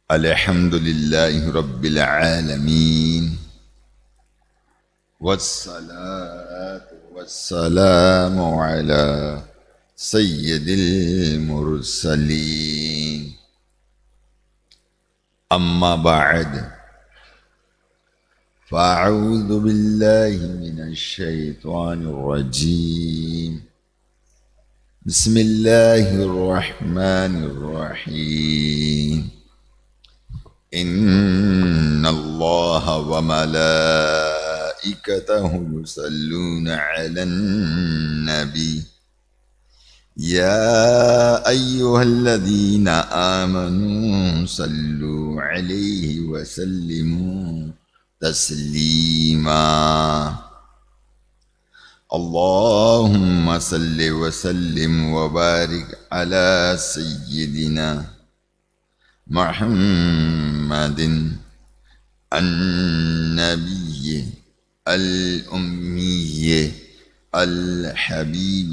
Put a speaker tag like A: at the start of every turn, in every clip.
A: الحمد لله رب العالمين، والصلاة والسلام على سيد المرسلين. أما بعد، فأعوذ بالله من الشيطان الرجيم. بسم الله الرحمن الرحيم. إن الله وملائكته يصلون على النبي يا أيها الذين آمنوا صلوا عليه وسلموا تسليما. اللهم صل وسلم وبارك على سيدنا محمد النبي الأمي الحبيب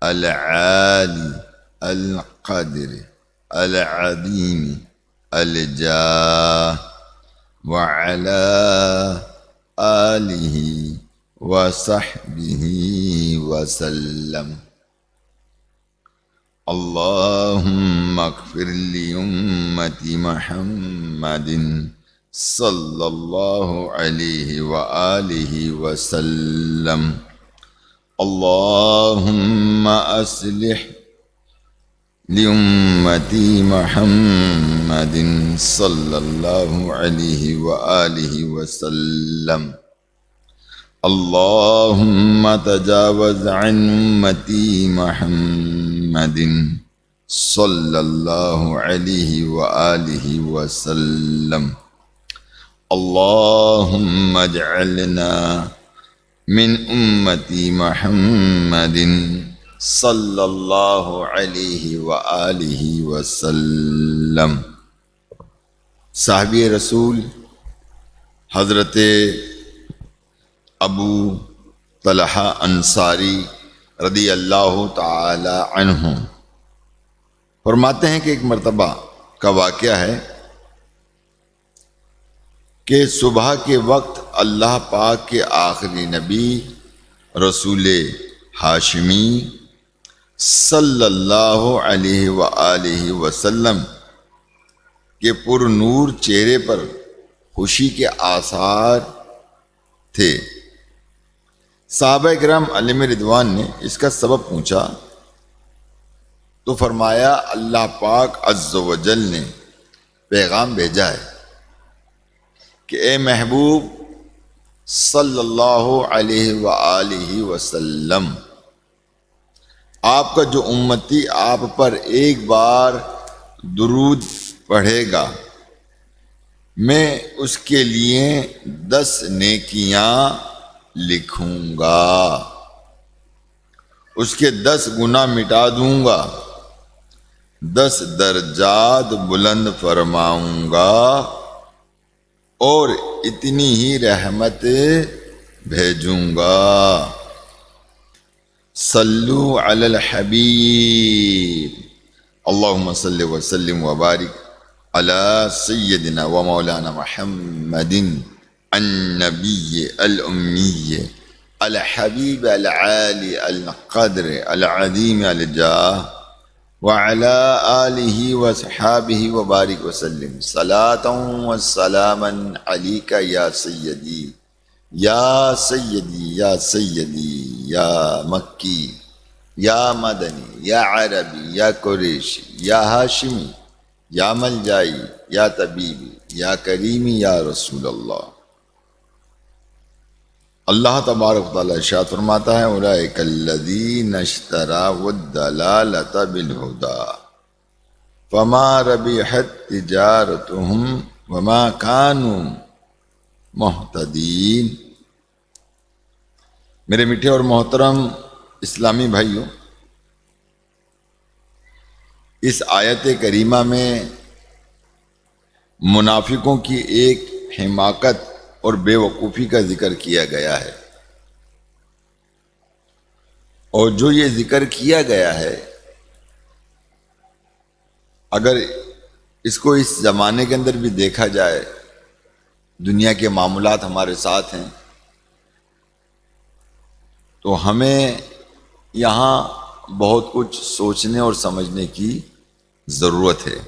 A: العالي القدر العظيم الجاه، وعلى آله وصحبه وسلم. اللهم اغفر لأمة محمد صلى الله عليه وآله وسلم. اللهم أصلح لأمة محمد صلى الله عليه وآله وسلم. اللهم تجاوز عن أمتي محمد صلى الله عليه وآله وسلم. اللهم اجعلنا من أمتي محمد صلى الله عليه وآله وسلم. صحابی رسول حضرت ابو طلحہ انصاری رضی اللہ تعالی عنہ فرماتے ہیں کہ ایک مرتبہ کا واقعہ ہے کہ صبح کے وقت اللہ پاک کے آخری نبی رسول ہاشمی صلی اللہ علیہ وآلہ وسلم کے پر نور چہرے پر خوشی کے آثار تھے. صحابہ کرام علیہم رضوان نے اس کا سبب پوچھا تو فرمایا اللہ پاک عز و جل نے پیغام بھیجا ہے کہ اے محبوب صلی اللہ علیہ وآلہ وسلم، آپ کا جو امتی آپ پر ایک بار درود پڑھے گا میں اس کے لیے 10 نیکیاں لکھوں گا، اس کے 10 گناہ مٹا دوں گا، 10 درجات بلند فرماؤں گا اور اتنی ہی رحمت بھیجوں گا. صلو علی الحبیب. اللہم صلی وسلم وبارک علی سیدنا و مولانا محمد النبی الامی الحبیب العالی القدر العظیم الجاہ، وعلى آلہ وصحابہ وبارک وسلم. صلاۃ و سلاما علیک یا سیدی یا سیدی یا سیدی یا مکی یا مدنی یا عربی یا قریشی یا ہاشمی یا ملجائی یا طبیبی یا کریمی یا رسول اللہ. اللہ تبارک تعالیٰ ارشاد فرماتا ہے اولئک الذین اشتروا الضلالۃ بالہدی فما ربحت تجارتهم وما كانوا مہتدین. میرے میٹھے اور محترم اسلامی بھائیوں، اس آیت کریمہ میں منافقوں کی ایک حماقت اور بے وقوفی کا ذکر کیا گیا ہے، اور جو یہ ذکر کیا گیا ہے اگر اس کو اس زمانے کے اندر بھی دیکھا جائے، دنیا کے معاملات ہمارے ساتھ ہیں، تو ہمیں یہاں بہت کچھ سوچنے اور سمجھنے کی ضرورت ہے۔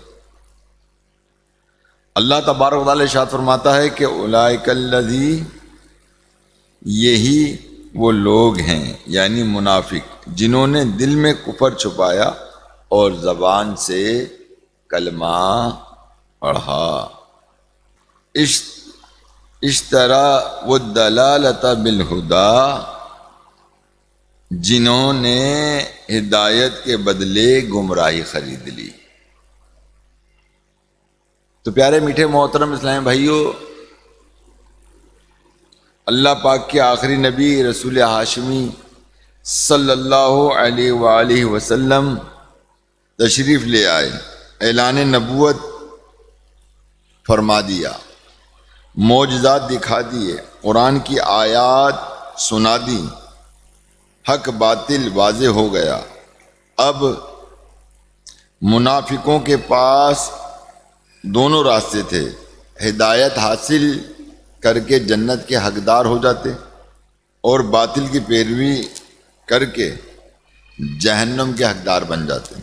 A: اللہ تبارک و تعالی ارشاد فرماتا ہے کہ اولئک الذی، یہی وہ لوگ ہیں یعنی منافق جنہوں نے دل میں کفر چھپایا اور زبان سے کلمہ پڑھا، اشترا والدلالۃ بالہدی، جنہوں نے ہدایت کے بدلے گمراہی خرید لی۔ تو پیارے میٹھے محترم اسلامی بھائیوں، اللہ پاک کے آخری نبی رسول ہاشمی صلی اللہ علیہ وآلہ وسلم تشریف لے آئے، اعلان نبوت فرما دیا، معجزات دکھا دیے، قرآن کی آیات سنا دی، حق باطل واضح ہو گیا۔ اب منافقوں کے پاس دونوں راستے تھے، ہدایت حاصل کر کے جنت کے حقدار ہو جاتے اور باطل کی پیروی کر کے جہنم کے حقدار بن جاتے۔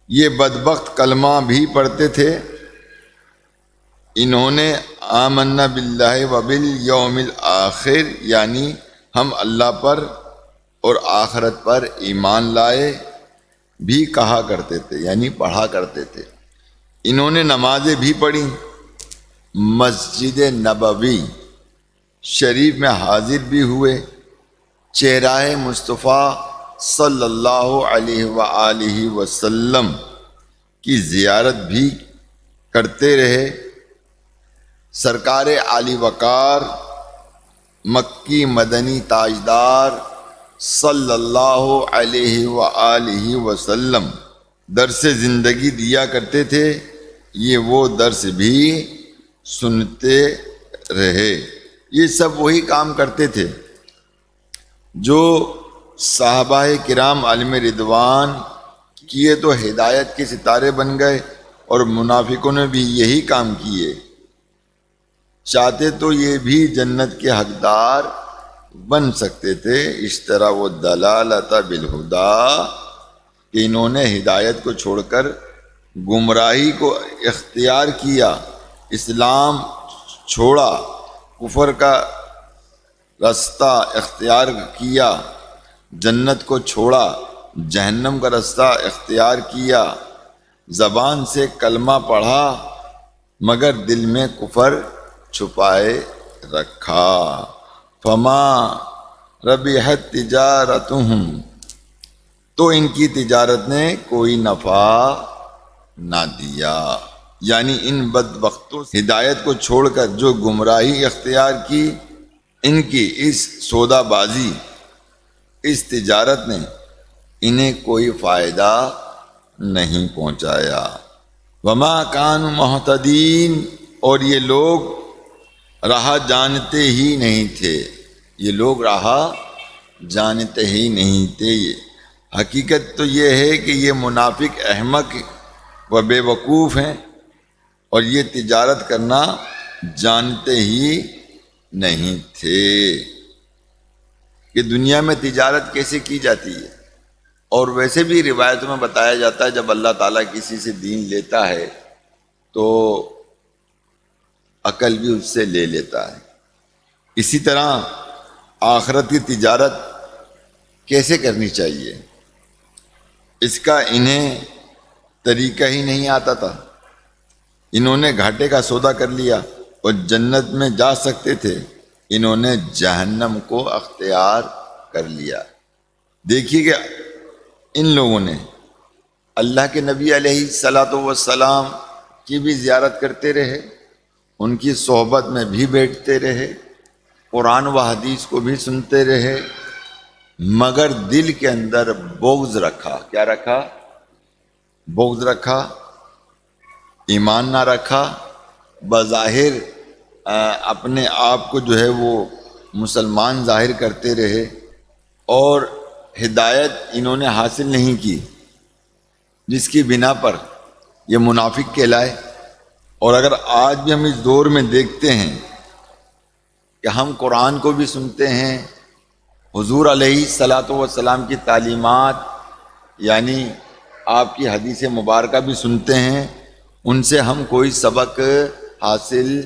A: یہ بدبخت کلمہ بھی پڑھتے تھے، انہوں نے آمنا باللہ وبالیوم الآخر یعنی ہم اللہ پر اور آخرت پر ایمان لائے بھی کہا کرتے تھے، یعنی پڑھا کرتے تھے۔ انہوں نے نمازیں بھی پڑھی، مسجد نبوی شریف میں حاضر بھی ہوئے، چہرہ مصطفیٰ صلی اللہ علیہ وآلہ وسلم کی زیارت بھی کرتے رہے۔ سرکار عالی وقار مکی مدنی تاجدار صلی اللہ علیہ وآلہ وسلم درس زندگی دیا کرتے تھے، یہ وہ درس بھی سنتے رہے۔ یہ سب وہی کام کرتے تھے جو صحابہ کرام علیہم رضوان کیے تو ہدایت کے ستارے بن گئے، اور منافقوں نے بھی یہی کام کیے، چاہتے تو یہ بھی جنت کے حقدار بن سکتے تھے۔ اشترا والدلالۃ بالہدی، کہ انہوں نے ہدایت کو چھوڑ کر گمراہی کو اختیار کیا، اسلام چھوڑا، کفر کا راستہ اختیار کیا، جنت کو چھوڑا، جہنم کا راستہ اختیار کیا، زبان سے کلمہ پڑھا مگر دل میں کفر چھپائے رکھا۔ فما ربحت تجارتہم، تو ان کی تجارت نے کوئی نفع نہ دیا، یعنی ان بدبختوں سے ہدایت کو چھوڑ کر جو گمراہی اختیار کی، ان کی اس سودا بازی، اس تجارت نے انہیں کوئی فائدہ نہیں پہنچایا۔ وما کانوا مہتدین، اور یہ لوگ راہ جانتے ہی نہیں تھے، یہ لوگ راہ جانتے ہی نہیں تھے۔ حقیقت تو یہ ہے کہ یہ منافق احمق و بے وقوف ہیں، اور یہ تجارت کرنا جانتے ہی نہیں تھے کہ دنیا میں تجارت کیسے کی جاتی ہے۔ اور ویسے بھی روایتوں میں بتایا جاتا ہے جب اللہ تعالیٰ کسی سے دین لیتا ہے تو عقل بھی اس سے لے لیتا ہے۔ اسی طرح آخرت کی تجارت کیسے کرنی چاہیے، اس کا انہیں طریقہ ہی نہیں آتا تھا۔ انہوں نے گھاٹے کا سودا کر لیا اور جنت میں جا سکتے تھے، انہوں نے جہنم کو اختیار کر لیا۔ دیکھیے کہ ان لوگوں نے اللہ کے نبی علیہ الصلاۃ والسلام کی بھی زیارت کرتے رہے، ان کی صحبت میں بھی بیٹھتے رہے، قرآن و حدیث کو بھی سنتے رہے، مگر دل کے اندر بغض رکھا۔ کیا رکھا؟ بغض رکھا، ایمان نہ رکھا، بظاہر اپنے آپ کو جو ہے وہ مسلمان ظاہر کرتے رہے، اور ہدایت انہوں نے حاصل نہیں کی، جس کی بنا پر یہ منافق کہلائے۔ اور اگر آج بھی ہم اس دور میں دیکھتے ہیں کہ ہم قرآن کو بھی سنتے ہیں، حضور علیہ الصلاۃ والسلام کی تعلیمات یعنی آپ کی حدیث مبارکہ بھی سنتے ہیں، ان سے ہم کوئی سبق حاصل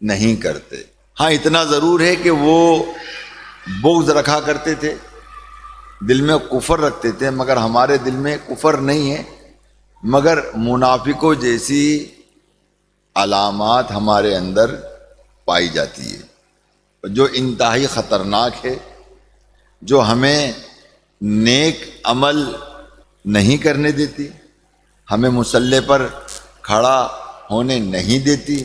A: نہیں کرتے۔ ہاں اتنا ضرور ہے کہ وہ بغض رکھا کرتے تھے، دل میں کفر رکھتے تھے، مگر ہمارے دل میں کفر نہیں ہے، مگر منافقوں جیسی علامات ہمارے اندر پائی جاتی ہے جو انتہائی خطرناک ہے، جو ہمیں نیک عمل نہیں کرنے دیتی، ہمیں مصلی پر کھڑا ہونے نہیں دیتی،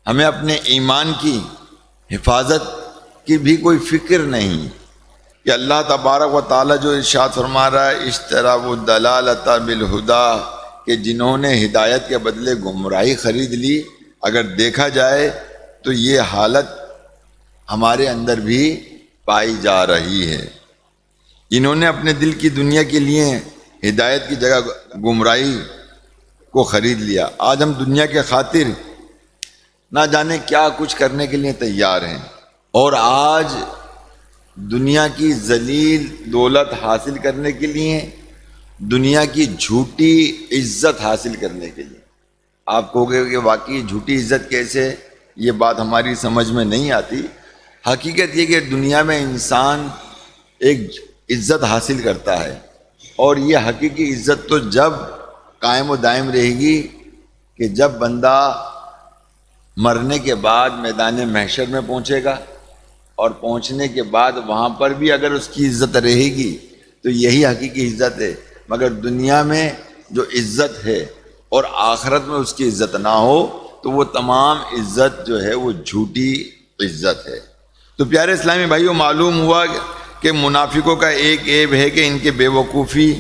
A: ہمیں اپنے ایمان کی حفاظت کی بھی کوئی فکر نہیں کہ اللہ تبارک و تعالیٰ جو ارشاد فرما رہا ہے اشتروا الضلالۃ بالہدی، کہ جنہوں نے ہدایت کے بدلے گمراہی خرید لی، اگر دیکھا جائے تو یہ حالت ہمارے اندر بھی پائی جا رہی ہے۔ انہوں نے اپنے دل کی دنیا کے لیے ہدایت کی جگہ گمراہی کو خرید لیا۔ آج ہم دنیا کے خاطر نہ جانے کیا کچھ کرنے کے لیے تیار ہیں، اور آج دنیا کی ذلیل دولت حاصل کرنے کے لیے، دنیا کی جھوٹی عزت حاصل کرنے کے لیے۔ آپ کہو گے کہ واقعی جھوٹی عزت کیسے؟ یہ بات ہماری سمجھ میں نہیں آتی۔ حقیقت یہ کہ دنیا میں انسان ایک عزت حاصل کرتا ہے، اور یہ حقیقی عزت تو جب قائم و دائم رہے گی کہ جب بندہ مرنے کے بعد میدان محشر میں پہنچے گا، اور پہنچنے کے بعد وہاں پر بھی اگر اس کی عزت رہے گی تو یہی حقیقی عزت ہے۔ مگر دنیا میں جو عزت ہے اور آخرت میں اس کی عزت نہ ہو تو وہ تمام عزت جو ہے وہ جھوٹی عزت ہے۔ تو پیارے اسلامی بھائیوں، معلوم ہوا کہ منافقوں کا ایک عیب ہے کہ ان کے بے وقوفی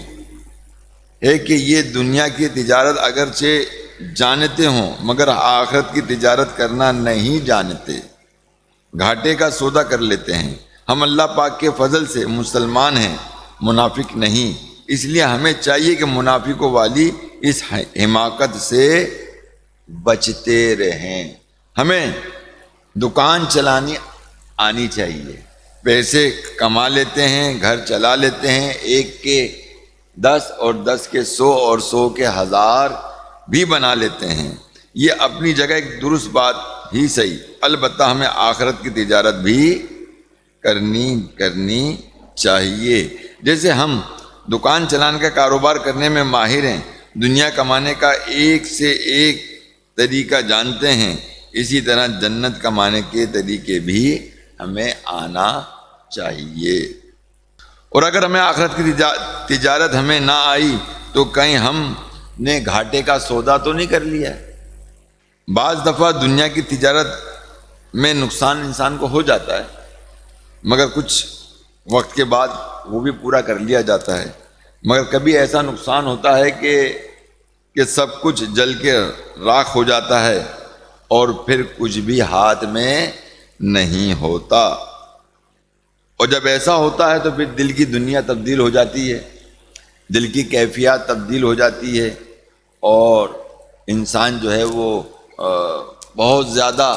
A: ہے کہ یہ دنیا کی تجارت اگرچہ جانتے ہوں مگر آخرت کی تجارت کرنا نہیں جانتے، گھاٹے کا سودا کر لیتے ہیں۔ ہم اللہ پاک کے فضل سے مسلمان ہیں، منافق نہیں، اس لیے ہمیں چاہیے کہ منافقوں والی اس حماقت سے بچتے رہیں۔ ہمیں دکان چلانی آنی چاہیے، پیسے کما لیتے ہیں، گھر چلا لیتے ہیں، ایک کے 10 اور 10 کے 100 اور 100 کے 1000 بھی بنا لیتے ہیں۔ یہ اپنی جگہ ایک درست بات ہی صحیح، البتہ ہمیں آخرت کی تجارت بھی کرنی چاہیے۔ جیسے ہم دکان چلانے کا کاروبار کرنے میں ماہر ہیں، دنیا کمانے کا ایک سے ایک طریقہ جانتے ہیں، اسی طرح جنت کمانے کے طریقے بھی ہمیں آنا چاہیے۔ اور اگر ہمیں آخرت کی تجارت ہمیں نہ آئی تو کہیں ہم نے گھاٹے کا سودا تو نہیں کر لیا۔ بعض دفعہ دنیا کی تجارت میں نقصان انسان کو ہو جاتا ہے، مگر کچھ وقت کے بعد وہ بھی پورا کر لیا جاتا ہے۔ مگر کبھی ایسا نقصان ہوتا ہے کہ سب کچھ جل کے راکھ ہو جاتا ہے اور پھر کچھ بھی ہاتھ میں نہیں ہوتا۔ اور جب ایسا ہوتا ہے تو پھر دل کی دنیا تبدیل ہو جاتی ہے، دل کی کیفیات تبدیل ہو جاتی ہے، اور انسان جو ہے وہ بہت زیادہ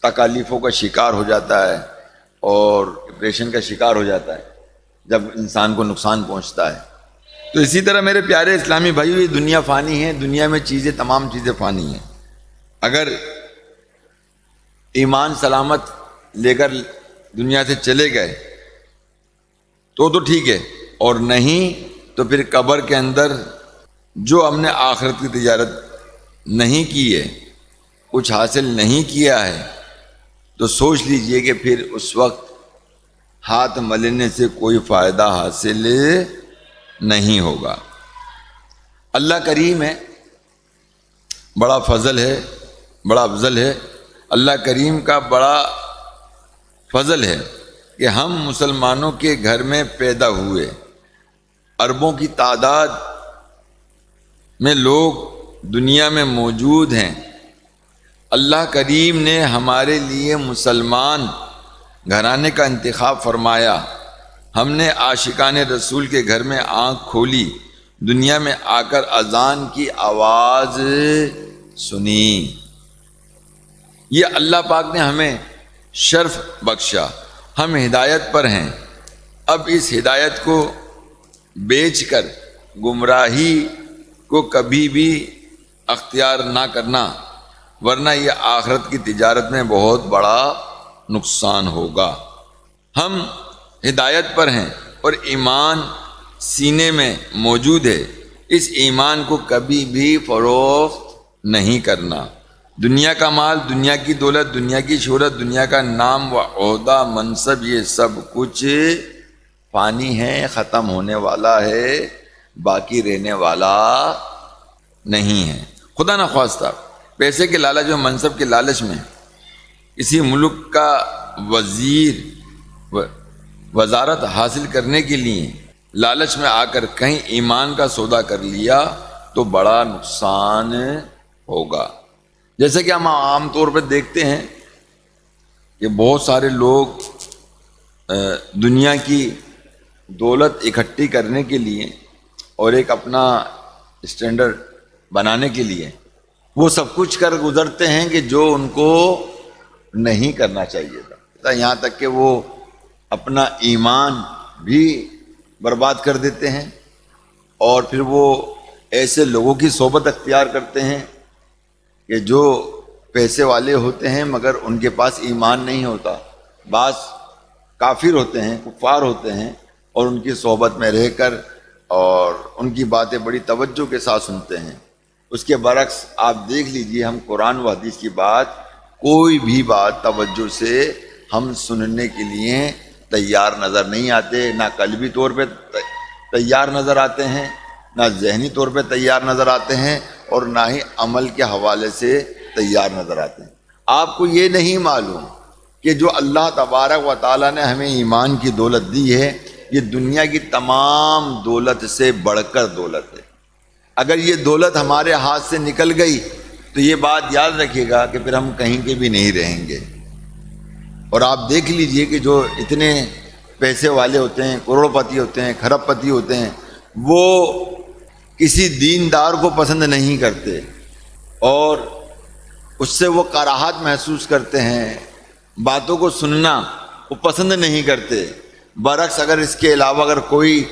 A: تکالیفوں کا شکار ہو جاتا ہے اور ڈپریشن کا شکار ہو جاتا ہے جب انسان کو نقصان پہنچتا ہے۔ تو اسی طرح میرے پیارے اسلامی بھائیو، یہ دنیا فانی ہے، دنیا میں تمام چیزیں فانی ہیں۔ اگر ایمان سلامت لے کر دنیا سے چلے گئے تو ٹھیک ہے، اور نہیں تو پھر قبر کے اندر جو ہم نے آخرت کی تجارت نہیں کی ہے، کچھ حاصل نہیں کیا ہے، تو سوچ لیجئے کہ پھر اس وقت ہاتھ ملنے سے کوئی فائدہ حاصل نہیں ہوگا۔ اللہ کریم ہے، بڑا فضل ہے، بڑا افضل ہے۔ اللہ کریم کا بڑا فضل ہے کہ ہم مسلمانوں کے گھر میں پیدا ہوئے، اربوں کی تعداد میں لوگ دنیا میں موجود ہیں۔ اللہ کریم نے ہمارے لیے مسلمان گھرانے کا انتخاب فرمایا، ہم نے عاشقان رسول کے گھر میں آنکھ کھولی دنیا میں آ کر اذان کی آواز سنی۔ یہ اللہ پاک نے ہمیں شرف بخشا، ہم ہدایت پر ہیں۔ اب اس ہدایت کو بیچ کر گمراہی کو کبھی بھی اختیار نہ کرنا، ورنہ یہ آخرت کی تجارت میں بہت بڑا نقصان ہوگا۔ ہم ہدایت پر ہیں اور ایمان سینے میں موجود ہے، اس ایمان کو کبھی بھی فروخت نہیں کرنا۔ دنیا کا مال، دنیا کی دولت، دنیا کی شہرت، دنیا کا نام و عہدہ، منصب، یہ سب کچھ فانی ہے، ختم ہونے والا ہے، باقی رہنے والا نہیں ہے۔ خدا نخواستہ پیسے کے لالچ و منصب کے لالچ میں کسی ملک کا وزارت حاصل کرنے کے لیے لالچ میں آ کر کہیں ایمان کا سودا کر لیا تو بڑا نقصان ہوگا۔ جیسے کہ ہم عام طور پہ دیکھتے ہیں کہ بہت سارے لوگ دنیا کی دولت اکٹھی کرنے کے لیے اور ایک اپنا اسٹینڈرڈ بنانے کے لیے وہ سب کچھ کر گزرتے ہیں کہ جو ان کو نہیں کرنا چاہیے تھا، یہاں تک کہ وہ اپنا ایمان بھی برباد کر دیتے ہیں، اور پھر وہ ایسے لوگوں کی صحبت اختیار کرتے ہیں کہ جو پیسے والے ہوتے ہیں مگر ان کے پاس ایمان نہیں ہوتا۔ بعض کافر ہوتے ہیں، کفار ہوتے ہیں، اور ان کی صحبت میں رہ کر اور ان کی باتیں بڑی توجہ کے ساتھ سنتے ہیں۔ اس کے برعکس آپ دیکھ لیجئے، ہم قرآن و حدیث کی بات، کوئی بھی بات توجہ سے ہم سننے کے لیے تیار نظر نہیں آتے، نہ قلبی طور پہ تیار نظر آتے ہیں، نہ ذہنی طور پہ تیار نظر آتے ہیں، اور نہ ہی عمل کے حوالے سے تیار نظر آتے ہیں۔ آپ کو یہ نہیں معلوم کہ جو اللہ تبارک و تعالیٰ نے ہمیں ایمان کی دولت دی ہے، یہ دنیا کی تمام دولت سے بڑھ کر دولت ہے۔ اگر یہ دولت ہمارے ہاتھ سے نکل گئی تو یہ بات یاد رکھیے گا کہ پھر ہم کہیں کے بھی نہیں رہیں گے۔ اور آپ دیکھ لیجئے کہ جو اتنے پیسے والے ہوتے ہیں، کروڑ پتی ہوتے ہیں، کھرب پتی ہوتے ہیں، وہ کسی دیندار کو پسند نہیں کرتے اور اس سے وہ کراہت محسوس کرتے ہیں، باتوں کو سننا وہ پسند نہیں کرتے۔ برعکس اگر اس کے علاوہ اگر کوئی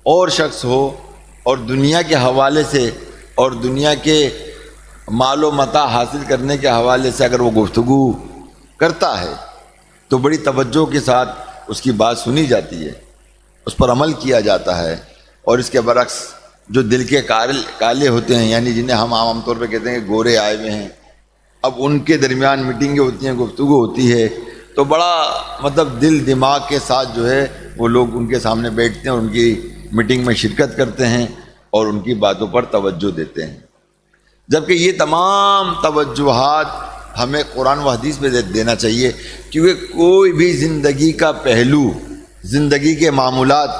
A: اور شخص ہو اور دنیا کے حوالے سے اور دنیا کے مال و متاع حاصل کرنے کے حوالے سے اگر وہ گفتگو کرتا ہے تو بڑی توجہ کے ساتھ اس کی بات سنی جاتی ہے، اس پر عمل کیا جاتا ہے۔ اور اس کے برعکس جو دل کے کالے ہوتے ہیں، یعنی جنہیں ہم عام طور پہ کہتے ہیں کہ گورے آئے ہوئے ہیں، اب ان کے درمیان میٹنگیں ہوتی ہیں، گفتگو ہوتی ہے، تو بڑا دل دماغ کے ساتھ جو ہے وہ لوگ ان کے سامنے بیٹھتے ہیں اور ان کی میٹنگ میں شرکت کرتے ہیں اور ان کی باتوں پر توجہ دیتے ہیں۔ جبکہ یہ تمام توجہات ہمیں قرآن و حدیث پہ دینا چاہیے، کیونکہ کوئی بھی زندگی کا پہلو، زندگی کے معمولات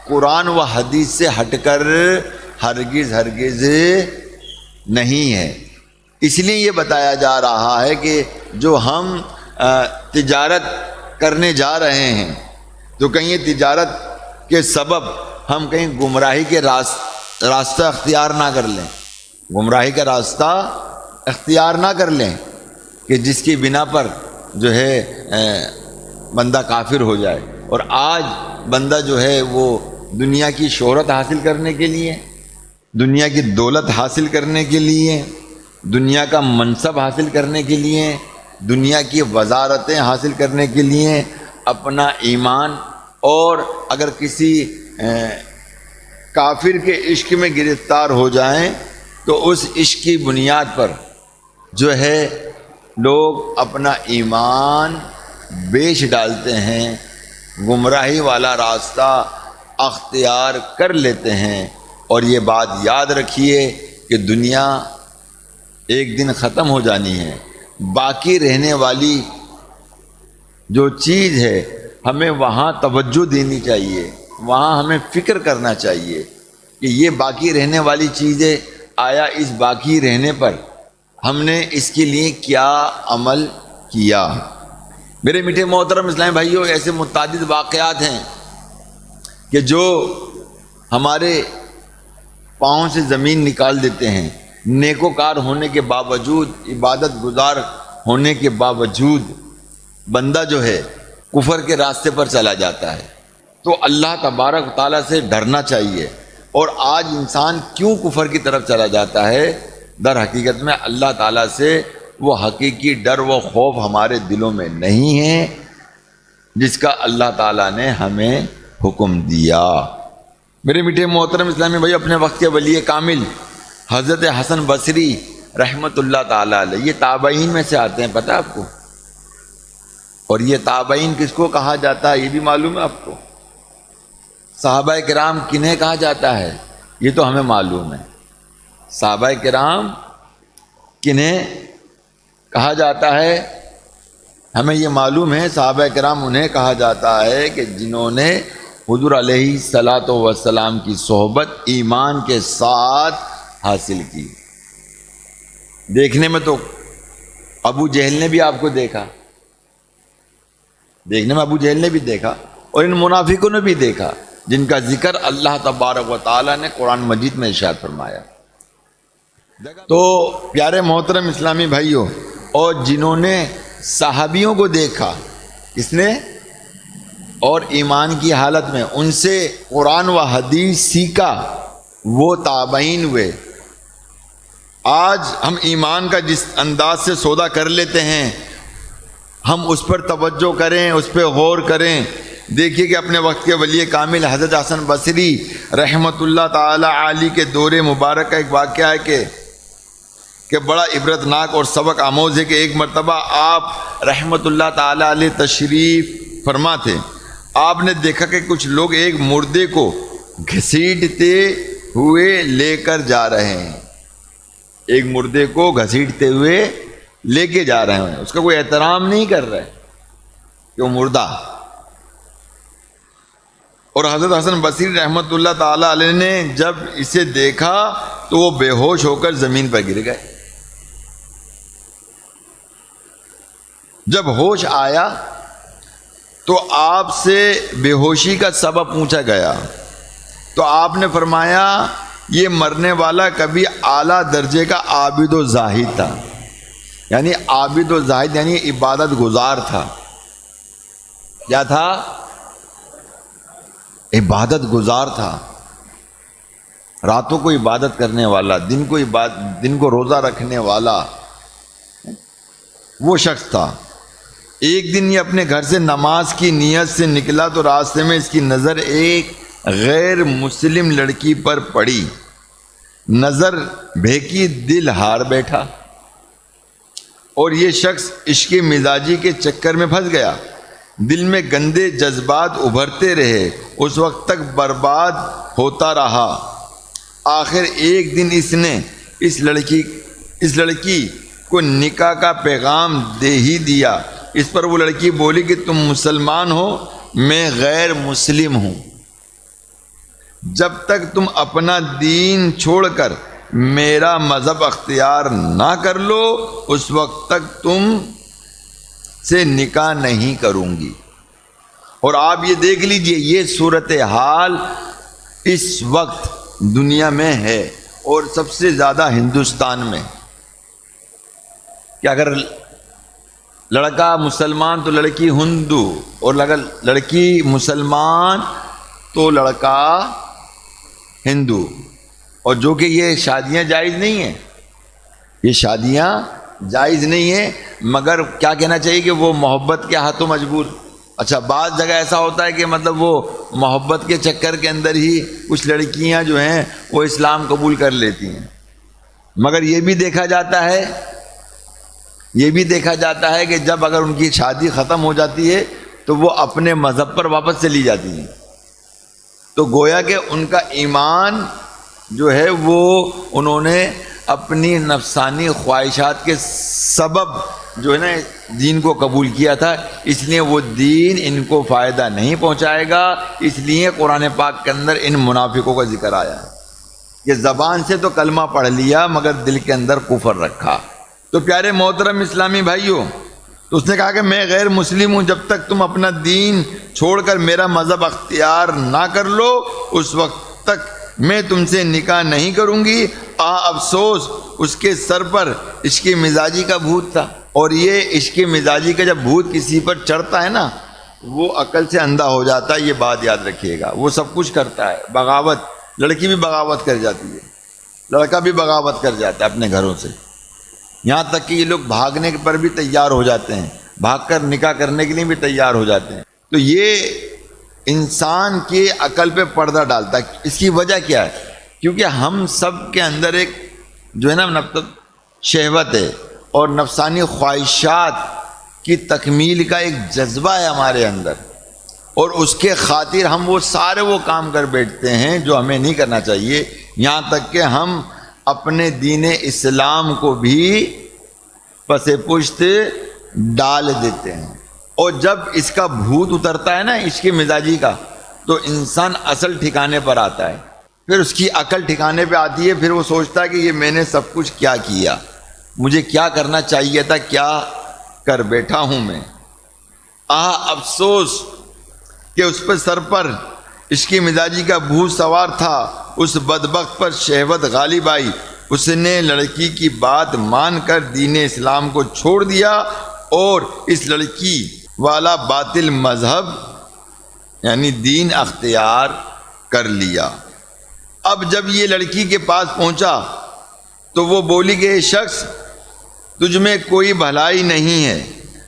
A: قرآن و حدیث سے ہٹ کر ہرگز نہیں ہے۔ اس لیے یہ بتایا جا رہا ہے کہ جو ہم تجارت کرنے جا رہے ہیں تو کہیں یہ تجارت کے سبب ہم کہیں گمراہی کے راستہ اختیار نہ کر لیں، گمراہی کا راستہ اختیار نہ کر لیں کہ جس کی بنا پر جو ہے بندہ کافر ہو جائے۔ اور آج بندہ جو ہے وہ دنیا کی شہرت حاصل کرنے کے لیے، دنیا کی دولت حاصل کرنے کے لیے، دنیا کا منصب حاصل کرنے کے لیے، دنیا کی وزارتیں حاصل کرنے کے لیے اپنا ایمان، اور اگر کسی کافر کے عشق میں گرفتار ہو جائیں تو اس عشق کی بنیاد پر جو ہے لوگ اپنا ایمان بیچ ڈالتے ہیں، گمراہی والا راستہ اختیار کر لیتے ہیں۔ اور یہ بات یاد رکھیے کہ دنیا ایک دن ختم ہو جانی ہے، باقی رہنے والی جو چیز ہے ہمیں وہاں توجہ دینی چاہیے، وہاں ہمیں فکر کرنا چاہیے کہ یہ باقی رہنے والی چیزیں، آیا اس باقی رہنے پر ہم نے اس کے لیے کیا عمل کیا۔ میرے میٹھے محترم اسلامی بھائیوں، ایسے متعدد واقعات ہیں کہ جو ہمارے پاؤں سے زمین نکال دیتے ہیں، نیکوکار ہونے کے باوجود، عبادت گزار ہونے کے باوجود بندہ جو ہے کفر کے راستے پر چلا جاتا ہے۔ تو اللہ تبارک و تعالیٰ سے ڈرنا چاہیے۔ اور آج انسان کیوں کفر کی طرف چلا جاتا ہے؟ در حقیقت میں اللہ تعالیٰ سے وہ حقیقی ڈر و خوف ہمارے دلوں میں نہیں ہے جس کا اللہ تعالیٰ نے ہمیں حکم دیا۔ میرے میٹھے محترم اسلامی بھائی، اپنے وقت کے ولی کامل حضرت حسن بصری رحمۃ اللہ تعالیٰ علیہ، یہ تابعین میں سے آتے ہیں، پتہ ہے آپ کو؟ اور یہ تابعین کس کو کہا جاتا ہے یہ بھی معلوم ہے آپ کو؟ صحابہ کرام کنہیں کہا جاتا ہے یہ تو ہمیں معلوم ہے۔ صحابہ کرام کنہیں کہا جاتا ہے ہمیں یہ معلوم ہے۔ صحابہ کرام انہیں کہا جاتا ہے کہ جنہوں نے حضور علیہ الصلاۃ والسلام کی صحبت ایمان کے ساتھ حاصل کی۔ دیکھنے میں تو ابو جہل نے بھی آپ کو دیکھا، دیکھنے میں ابو جہل نے بھی دیکھا، اور ان منافقوں نے بھی دیکھا جن کا ذکر اللہ تبارک و تعالیٰ نے قرآن مجید میں ارشاد فرمایا۔ تو پیارے محترم اسلامی بھائیوں، اور جنہوں نے صحابیوں کو دیکھا، کس نے؟ اور ایمان کی حالت میں ان سے قرآن و حدیث سیکھا، وہ تابعین ہوئے۔ آج ہم ایمان کا جس انداز سے سودا کر لیتے ہیں، ہم اس پر توجہ کریں، اس پہ غور کریں۔ دیکھیے کہ اپنے وقت کے ولی کامل حضرت حسن بصری رحمۃ اللہ تعالی علیہ کے دور مبارک کا ایک واقعہ ہے کہ بڑا عبرتناک اور سبق آموز ہے کہ ایک مرتبہ آپ رحمۃ اللہ تعالی علیہ تشریف فرما تھے۔ آپ نے دیکھا کہ کچھ لوگ ایک مردے کو گھسیٹتے ہوئے لے کر جا رہے ہیں، ایک مردے کو گھسیٹتے ہوئے لے کے جا رہے ہیں، اس کا کوئی احترام نہیں کر رہے کہ وہ مردہ۔ اور حضرت حسن بصری رحمۃ اللہ تعالی علیہ نے جب اسے دیکھا تو وہ بے ہوش ہو کر زمین پر گر گئے۔ جب ہوش آیا تو آپ سے بے ہوشی کا سبب پوچھا گیا تو آپ نے فرمایا یہ مرنے والا کبھی اعلیٰ درجے کا عابد و زاہد تھا، یعنی عابد و زاہد یعنی عبادت گزار تھا۔ کیا تھا؟ عبادت گزار تھا، راتوں کو عبادت کرنے والا، دن کو روزہ رکھنے والا وہ شخص تھا۔ ایک دن یہ اپنے گھر سے نماز کی نیت سے نکلا تو راستے میں اس کی نظر ایک غیر مسلم لڑکی پر پڑی۔ نظر بھیکی، دل ہار بیٹھا، اور یہ شخص عشق مزاجی کے چکر میں پھنس گیا۔ دل میں گندے جذبات ابھرتے رہے، اس وقت تک برباد ہوتا رہا۔ آخر ایک دن اس نے اس لڑکی کو نکاح کا پیغام دے ہی دیا۔ اس پر وہ لڑکی بولی کہ تم مسلمان ہو، میں غیر مسلم ہوں، جب تک تم اپنا دین چھوڑ کر میرا مذہب اختیار نہ کر لو اس وقت تک تم سے نکاح نہیں کروں گی۔ اور آپ یہ دیکھ لیجئے یہ صورتحال اس وقت دنیا میں ہے، اور سب سے زیادہ ہندوستان میں، کہ اگر لڑکا مسلمان تو لڑکی ہندو، اور لڑکی مسلمان تو لڑکا ہندو، اور جو کہ یہ شادیاں جائز نہیں ہیں، یہ شادیاں جائز نہیں ہیں، مگر کیا کہنا چاہیے کہ وہ محبت کے ہاتھوں مجبور۔ اچھا، بعض جگہ ایسا ہوتا ہے کہ مطلب وہ محبت کے چکر کے اندر ہی کچھ لڑکیاں جو ہیں وہ اسلام قبول کر لیتی ہیں، مگر یہ بھی دیکھا جاتا ہے کہ جب اگر ان کی شادی ختم ہو جاتی ہے تو وہ اپنے مذہب پر واپس چلی جاتی ہیں۔ تو گویا کہ ان کا ایمان جو ہے وہ انہوں نے اپنی نفسانی خواہشات کے سبب جو ہے نا دین کو قبول کیا تھا، اس لیے وہ دین ان کو فائدہ نہیں پہنچائے گا۔ اس لیے قرآن پاک کے اندر ان منافقوں کا ذکر آیا ہے کہ زبان سے تو کلمہ پڑھ لیا مگر دل کے اندر کفر رکھا۔ تو پیارے محترم اسلامی بھائیوں، تو اس نے کہا کہ میں غیر مسلم ہوں، جب تک تم اپنا دین چھوڑ کر میرا مذہب اختیار نہ کر لو اس وقت تک میں تم سے نکاح نہیں کروں گی، افسوس اس کے سر پر عشق مزاجی کا بھوت تھا۔ اور یہ عشق مزاجی کا جب بھوت کسی پر چڑھتا ہے نا، وہ عقل سے اندھا ہو جاتا ہے، یہ بات یاد رکھیے گا۔ وہ سب کچھ کرتا ہے، بغاوت، لڑکی بھی بغاوت کر جاتی ہے، لڑکا بھی بغاوت کر جاتا ہے اپنے گھروں سے، یہاں تک کہ یہ لوگ بھاگنے پر بھی تیار ہو جاتے ہیں، بھاگ کر نکاح کرنے کے لیے بھی تیار ہو جاتے ہیں۔ تو یہ انسان کی عقل پہ پردہ ڈالتا ہے۔ اس کی وجہ کیا ہے؟ کیونکہ ہم سب کے اندر ایک جو ہے نا شہوت ہے اور نفسانی خواہشات کی تکمیل کا ایک جذبہ ہے ہمارے اندر، اور اس کے خاطر ہم وہ کام کر بیٹھتے ہیں جو ہمیں نہیں کرنا چاہیے، یہاں تک کہ ہم اپنے دین اسلام کو بھی پس پشت ڈال دیتے ہیں۔ اور جب اس کا بھوت اترتا ہے نا عشق مزاجی کا، تو انسان اصل ٹھکانے پر آتا ہے، پھر اس کی عقل ٹھکانے پہ آتی ہے، پھر وہ سوچتا ہے کہ یہ میں نے سب کچھ کیا کیا، مجھے کیا کرنا چاہیے تھا، کیا کر بیٹھا ہوں میں۔ افسوس کہ اس پہ سر پر عشق مزاجی کا بھوت سوار تھا، اس بدبخت پر شہوت غالب آئی، اس نے لڑکی کی بات مان کر دین اسلام کو چھوڑ دیا اور اس لڑکی والا باطل مذہب یعنی دین اختیار کر لیا۔ اب جب یہ لڑکی کے پاس پہنچا تو وہ بولی کہ اے شخص، تجھ میں کوئی بھلائی نہیں ہے،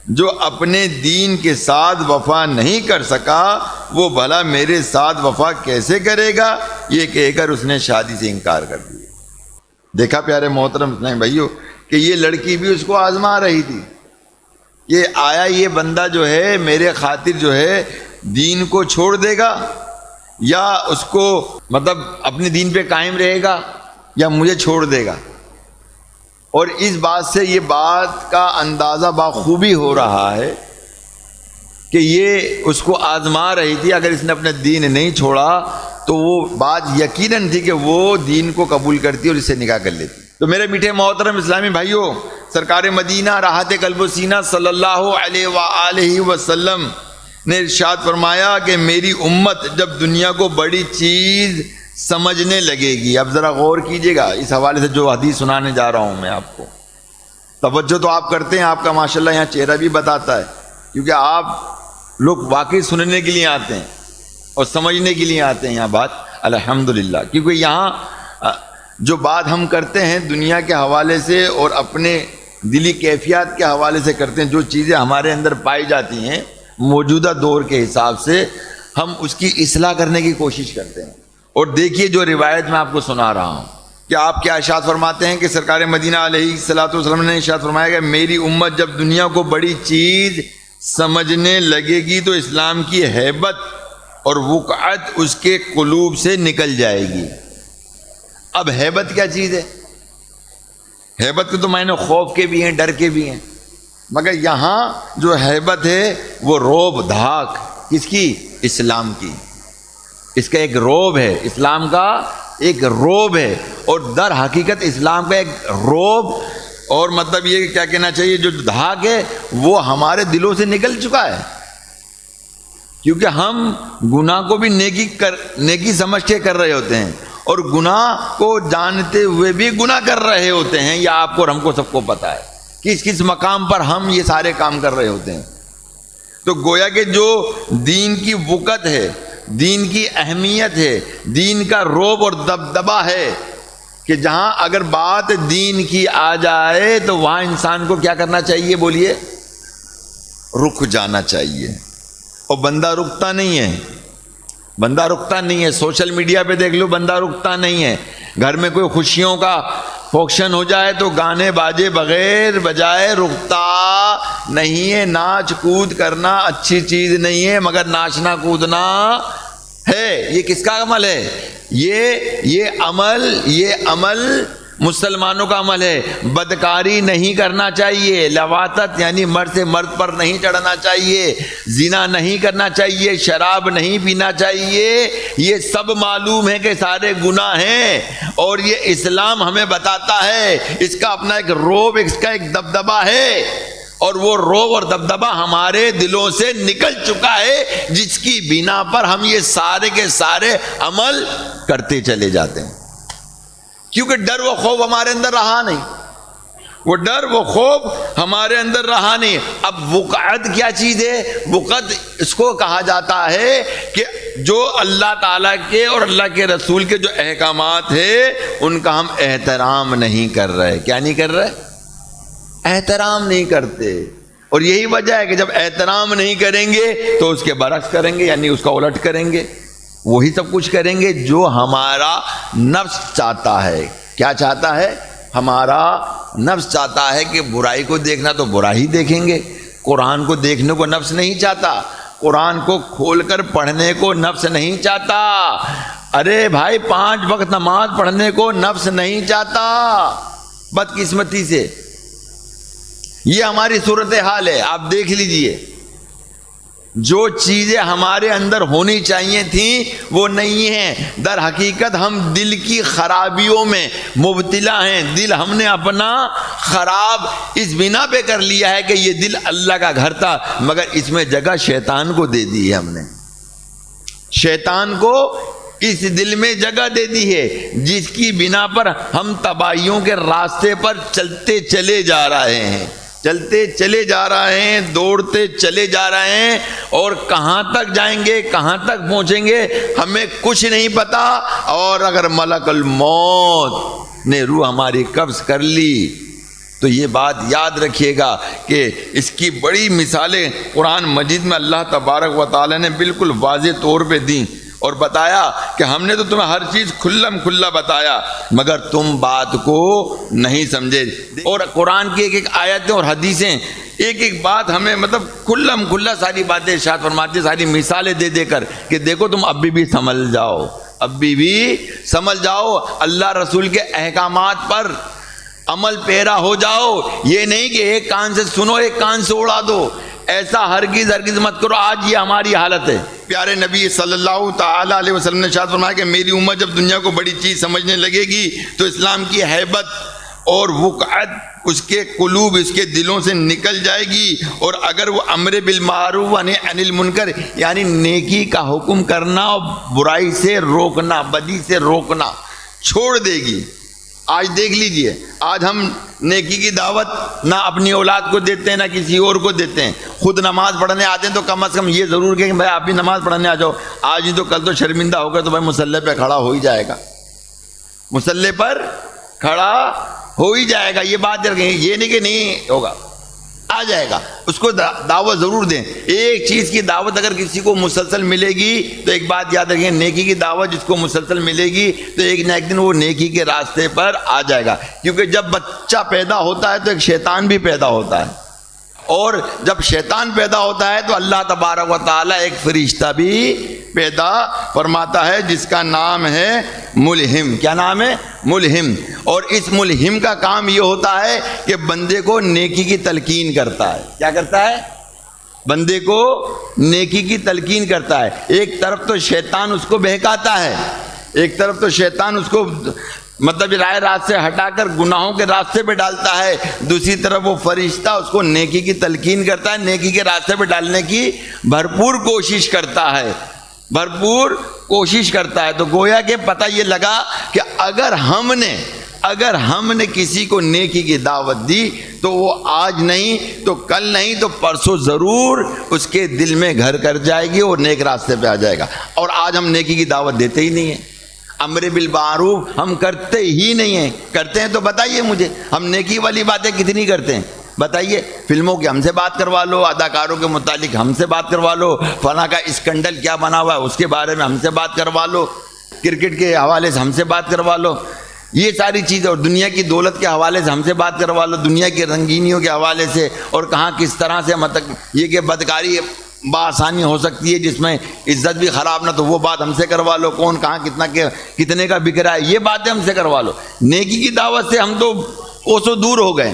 A: جو اپنے دین کے ساتھ وفا نہیں کر سکا وہ بھلا میرے ساتھ وفا کیسے کرے گا؟ یہ کہہ کر اس نے شادی سے انکار کر دیا۔ دیکھا پیارے محترم اسلام بھائیو کہ یہ لڑکی بھی اس کو آزما رہی تھی، یہ آیا یہ بندہ جو ہے میرے خاطر جو ہے دین کو چھوڑ دے گا، یا اس کو اپنے دین پہ قائم رہے گا، یا مجھے چھوڑ دے گا۔ اور اس بات سے یہ بات کا اندازہ بخوبی ہو رہا ہے کہ یہ اس کو آزما رہی تھی، اگر اس نے اپنا دین نہیں چھوڑا تو وہ بات یقیناً تھی کہ وہ دین کو قبول کرتی اور اس سے نکاح کر لیتی۔ تو میرے میٹھے محترم اسلامی بھائیوں، سرکار مدینہ راحت قلب و سینہ صلی اللہ علیہ وآلہ وسلم نے ارشاد فرمایا کہ میری امت جب دنیا کو بڑی چیز سمجھنے لگے گی، اب ذرا غور کیجئے گا اس حوالے سے جو حدیث سنانے جا رہا ہوں میں آپ کو، توجہ تو آپ کرتے ہیں، آپ کا ماشاءاللہ یہاں چہرہ بھی بتاتا ہے، کیونکہ آپ لوگ واقعی سننے کے لیے آتے ہیں اور سمجھنے کے لیے آتے ہیں یہاں بات، الحمدللہ، کیونکہ یہاں جو بات ہم کرتے ہیں دنیا کے حوالے سے اور اپنے دلی کیفیات کے حوالے سے کرتے ہیں، جو چیزیں ہمارے اندر پائی جاتی ہیں موجودہ دور کے حساب سے ہم اس کی اصلاح کرنے کی کوشش کرتے ہیں۔ اور دیکھیے جو روایت میں آپ کو سنا رہا ہوں کہ آپ کیا ارشاد فرماتے ہیں کہ سرکار مدینہ علیہ الصلوۃ والسلام نے ارشاد فرمایا کہ میری امت جب دنیا کو بڑی چیز سمجھنے لگے گی تو اسلام کی ہیبت اور وقعت اس کے قلوب سے نکل جائے گی۔ اب ہیبت کیا چیز ہے؟ ہیبت کے تو معنی خوف کے بھی ہیں، ڈر کے بھی ہیں، مگر یہاں جو ہیبت ہے وہ روب دھاک کس کی؟ اسلام کی۔ اس کا ایک روب ہے، اسلام کا ایک روب ہے، اور در حقیقت اسلام کا ایک روب اور یہ کیا کہنا چاہیے جو دھاک ہے وہ ہمارے دلوں سے نکل چکا ہے، کیونکہ ہم گناہ کو بھی نیکی سمجھ کے کر رہے ہوتے ہیں، اور گناہ کو جانتے ہوئے بھی گناہ کر رہے ہوتے ہیں۔ یہ آپ کو اور ہم کو سب کو پتا ہے کس کس مقام پر ہم یہ سارے کام کر رہے ہوتے ہیں۔ تو گویا کہ جو دین کی وقت ہے، دین کی اہمیت ہے، دین کا روب اور دبدبہ ہے کہ جہاں اگر بات دین کی آ جائے تو وہاں انسان کو کیا کرنا چاہیے؟ بولیے، رک جانا چاہیے۔ اور بندہ رکتا نہیں ہے، بندہ رکتا نہیں ہے، سوشل میڈیا پہ دیکھ لو، بندہ رکتا نہیں ہے۔ گھر میں کوئی خوشیوں کا فنکشن ہو جائے تو گانے باجے بغیر بجائے رکتا نہیں ہے۔ ناچ کود کرنا اچھی چیز نہیں ہے، مگر ناچنا کودنا ہے۔ یہ کس کا عمل ہے؟ یہ عمل مسلمانوں کا عمل ہے۔ بدکاری نہیں کرنا چاہیے، لواطت یعنی مرد سے مرد پر نہیں چڑھنا چاہیے، زنا نہیں کرنا چاہیے، شراب نہیں پینا چاہیے۔ یہ سب معلوم ہے کہ سارے گناہ ہیں، اور یہ اسلام ہمیں بتاتا ہے، اس کا اپنا ایک روب، اس کا ایک دبدبہ ہے۔ اور وہ روب اور دبدبا ہمارے دلوں سے نکل چکا ہے، جس کی بنا پر ہم یہ سارے کے سارے عمل کرتے چلے جاتے ہیں، کیونکہ ڈر و خوف ہمارے اندر رہا نہیں، وہ ڈر وہ خوف ہمارے اندر رہا نہیں۔ اب وقعت کیا چیز ہے؟ وقعت اس کو کہا جاتا ہے کہ جو اللہ تعالیٰ کے اور اللہ کے رسول کے جو احکامات ہیں ان کا ہم احترام نہیں کر رہے۔ کیا نہیں کر رہے؟ احترام نہیں کرتے۔ اور یہی وجہ ہے کہ جب احترام نہیں کریں گے تو اس کے برعکس کریں گے، یعنی اس کا الٹ کریں گے، وہی سب کچھ کریں گے جو ہمارا نفس چاہتا ہے۔ کیا چاہتا ہے؟ ہمارا نفس چاہتا ہے کہ برائی کو دیکھنا تو برائی دیکھیں گے، قرآن کو دیکھنے کو نفس نہیں چاہتا، قرآن کو کھول کر پڑھنے کو نفس نہیں چاہتا، ارے بھائی 5 وقت نماز پڑھنے کو نفس نہیں چاہتا۔ بدقسمتی سے یہ ہماری صورتحال ہے۔ آپ دیکھ لیجئے، جو چیزیں ہمارے اندر ہونی چاہیے تھیں وہ نہیں ہیں۔ در حقیقت ہم دل کی خرابیوں میں مبتلا ہیں۔ دل ہم نے اپنا خراب اس بنا پہ کر لیا ہے کہ یہ دل اللہ کا گھر تھا، مگر اس میں جگہ شیطان کو دے دی ہے ہم نے، شیطان کو اس دل میں جگہ دے دی ہے، جس کی بنا پر ہم تباہیوں کے راستے پر چلتے چلے جا رہے ہیں، چلتے چلے جا رہے ہیں، دوڑتے چلے جا رہے ہیں، اور کہاں تک جائیں گے، کہاں تک پہنچیں گے ہمیں کچھ نہیں پتا۔ اور اگر ملک الموت نے روح ہماری قبض کر لی تو یہ بات یاد رکھیے گا کہ اس کی بڑی مثالیں قرآن مجید میں اللہ تبارک و تعالی نے بالکل واضح طور پہ دیں اور بتایا کہ ہم نے تو تمہیں ہر چیز کھلم کھلا بتایا مگر تم بات کو نہیں سمجھے۔ اور قرآن کی ایک ایک آیتیں اور حدیثیں ایک ایک بات ہمیں مطلب کھلم کھلا ساری باتیں ارشاد فرماتی، ساری مثالیں دے دے کر کہ دیکھو تم ابھی بھی سمجھ جاؤ، ابھی بھی سمجھ جاؤ، اللہ رسول کے احکامات پر عمل پیرا ہو جاؤ۔ یہ نہیں کہ ایک کان سے سنو ایک کان سے اڑا دو، ایسا ہرگز ہرگز مت کرو۔ آج یہ ہماری حالت ہے۔ پیارے نبی صلی اللہ تعالی علیہ وسلم نے ارشاد فرمایا کہ میری امت جب دنیا کو بڑی چیز سمجھنے لگے گی تو اسلام کی ہیبت اور وقعت اس کے قلوب، اس کے دلوں سے نکل جائے گی، اور اگر وہ امر بالمعروف و نہی عن المنکر یعنی نیکی کا حکم کرنا اور برائی سے روکنا، بدی سے روکنا چھوڑ دے گی۔ آج دیکھ لیجئے، آج ہم نیکی کی دعوت نہ اپنی اولاد کو دیتے ہیں نہ کسی اور کو دیتے ہیں۔ خود نماز پڑھنے آتے ہیں تو کم از کم یہ ضرور کہ بھائی آپ بھی نماز پڑھنے آ جاؤ، آج ہی تو کل تو شرمندہ ہو کر تو بھائی مصلی پہ کھڑا ہو ہی جائے گا، مصلی پر کھڑا ہو ہی جائے گا۔ یہ بات رکھیں، یہ نہیں کہ نہیں ہوگا، آ جائے گا، اس کو دعوت ضرور دیں۔ ایک چیز کی دعوت اگر کسی کو مسلسل ملے گی تو ایک بات یاد رکھیں، نیکی کی دعوت جس کو مسلسل ملے گی تو ایک نہ ایک دن وہ نیکی کے راستے پر آ جائے گا، کیونکہ جب بچہ پیدا ہوتا ہے تو ایک شیطان بھی پیدا ہوتا ہے، اور جب شیطان پیدا ہوتا ہے تو اللہ تبارک و تعالی ایک فرشتہ بھی پیدا فرماتا ہے جس کا نام ہے ملہم۔ کیا نام ہے؟ ملہم۔ اور اس ملہم کا کام یہ ہوتا ہے کہ بندے کو نیکی کی تلقین کرتا ہے۔ کیا کرتا ہے؟ بندے کو نیکی کی تلقین کرتا ہے۔ ایک طرف تو شیطان اس کو بہکاتا ہے، ایک طرف تو شیطان اس کو مطلب رائے راست سے ہٹا کر گناہوں کے راستے پہ ڈالتا ہے، دوسری طرف وہ فرشتہ اس کو نیکی کی تلقین کرتا ہے، نیکی کے راستے پہ ڈالنے کی بھرپور کوشش کرتا ہے، بھرپور کوشش کرتا ہے۔ تو گویا کہ پتہ یہ لگا کہ اگر ہم نے کسی کو نیکی کی دعوت دی تو وہ آج نہیں تو کل نہیں تو پرسوں ضرور اس کے دل میں گھر کر جائے گی اور نیک راستے پہ آ جائے گا۔ اور آج ہم نیکی کی دعوت دیتے ہی نہیں ہیں، امر بالمعروف ہم کرتے ہی نہیں ہیں۔ کرتے ہیں تو بتائیے مجھے، ہم نیکی والی باتیں کتنی کرتے ہیں بتائیے؟ فلموں کی ہم سے بات کروا لو، اداکاروں کے متعلق ہم سے بات کروا لو، فلاں کا اسکینڈل کیا بنا ہوا ہے اس کے بارے میں ہم سے بات کروا لو، کرکٹ کے حوالے سے ہم سے بات کروا لو، یہ ساری چیزیں، اور دنیا کی دولت کے حوالے سے ہم سے بات کروا لو، دنیا کی رنگینیوں کے حوالے سے، اور کہاں کس طرح سے مطلب یہ کہ بدکاری بآسانی ہو سکتی ہے جس میں عزت بھی خراب نہ، تو وہ بات ہم سے کروا لو، کون کہاں کتنے کا بک رہا ہے یہ باتیں ہم سے کروا لو۔ نیکی کی دعوت سے ہم تو کوسوں دور ہو گئے۔